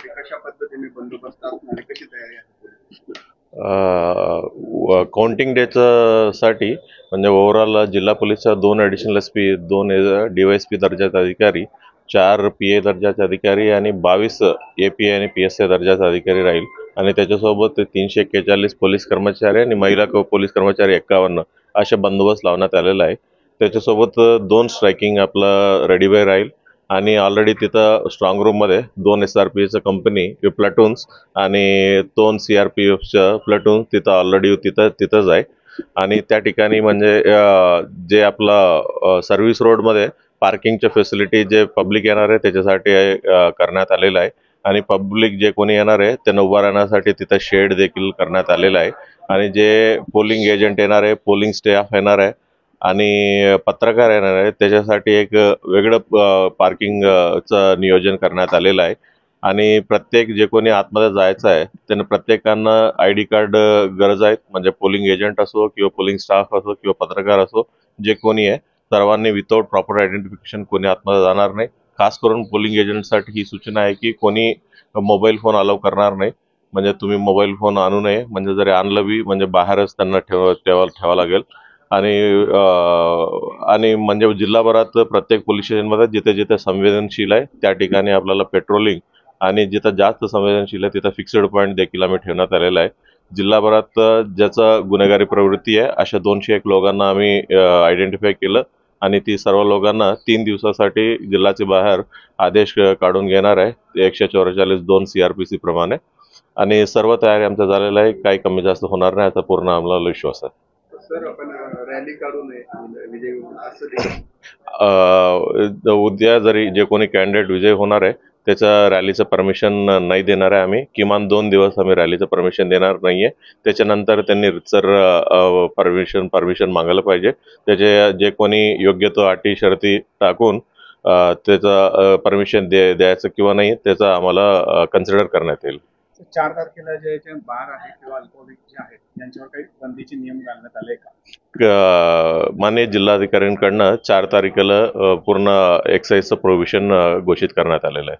वगैरे कशा पद्धतीने बंदोबस्त असणार आहे, कशी तयारी आहे? काउंटिंग डेचं साठी म्हणजे ओव्हरऑल जिल्हा पोलीसच्या 2 ॲडिशनल एस पी, 2 DYSP दर्जाचे अधिकारी, 4 PA दर्जाचे अधिकारी आणि 22 API आणि PSI दर्जाचे अधिकारी राहील आणि त्याच्यासोबत 341 पोलीस कर्मचारी आणि महिला पोलीस कर्मचारी 51 असे बंदोबस्त लावण्यात आलेला आहे. त्याच्यासोबत 2 स्ट्रायकिंग आपलं रेडी बाय राहील आणि ऑलरेडी तिथं स्ट्रॉंग रूममध्ये 2 SRPचं कंपनी प्लाटून्स आणि 2 CRPFच्या प्लाटून तिथं ऑलरेडी तिथंच आहे. आणि त्या ठिकाणी म्हणजे जे आपलं सर्व्हिस रोडमध्ये पार्किंगच्या फॅसिलिटी जे पब्लिक येणार आहे त्याच्यासाठी करण्यात आलेलं आहे आणि पब्लिक जे कोणी येणार आहे त्यांना उभा राहण्यासाठी तिथं शेड देखील करण्यात आलेला आहे आणि जे पोलिंग एजंट येणार आहे, पोलिंग स्टाफ येणार आहे आणि पत्रकार येणार आहे त्याच्यासाठी एक वेगळं पार्किंगचं नियोजन करण्यात आलेलं आहे. आणि प्रत्येक जे कोणी आतमध्ये जायचं आहे त्यांना प्रत्येकांना ID कार्ड गरज आहे, म्हणजे पोलिंग एजंट असो किंवा पोलिंग स्टाफ असो किंवा पत्रकार असो, जे कोणी आहे सर्वांनी विदाउट प्रॉपर आयडेंटिफिकेशन कोणी आतमध्ये जाणार नाही. खास करून पोलिंग एजंटसाठी ही सूचना आहे की कोणी मोबाईल फोन अलाउ करणार नाही, म्हणजे तुम्ही मोबाईल फोन आणू नये, म्हणजे जरी आणलं बी म्हणजे बाहेरच त्यांना ठेवा लागेल. आणि म्हणजे जिल्हाभरात प्रत्येक पोलीस स्टेशनमध्ये जिथे जिथे संवेदनशील आहे त्या ठिकाणी आपल्याला पेट्रोलिंग आणि जिथं जास्त संवेदनशील आहे तिथं फिक्स्ड पॉईंट देखील आम्ही ठेवण्यात आलेला आहे. जिल्हाभरात ज्याचं गुन्हेगारी प्रवृत्ती आहे अशा 201 लोकांना आम्ही आयडेंटिफाय केलं आणि ती सर्व लोकांना 3 दिवसासाठी जिल्ह्याच्या बाहेर आदेश काढून घेणार आहे 144(2) CRPC प्रमाणे. आणि सर्व तयारी आमचं झालेलं आहे, काही कमी जास्त होणार नाही, याचा पूर्ण आम्हाला विश्वास आहे. सर, आपण रॅली काढू नये विजय होईल असं देखील उद्या जरी जे कोणी कॅन्डिडेट विजय होणार आहे त्याच्या रॅलीचं परमिशन नाही देणार आहे आम्ही. किमान 2 दिवस आम्ही रॅलीचं परमिशन देणार नाहीये. त्याच्यानंतर त्यांनी रितसर परमिशन मागायला पाहिजे. त्याचे जे कोणी योग्य तो अटी शर्ती टाकून त्याचं परमिशन द्यायचं किंवा नाही त्याचं आम्हाला कन्सिडर करण्यात येईल. 4 तारखेला जे बार आहे किंवा अल्कोहोलिक जे आहेत यांच्यावर काही बंदीचे नियम घालण्यात आले का? माननीय जिल्हाधिकाऱ्यांकडनं 4 तारखेला पूर्ण एक्साईजचं प्रोव्हिजन घोषित करण्यात आलेलं आहे.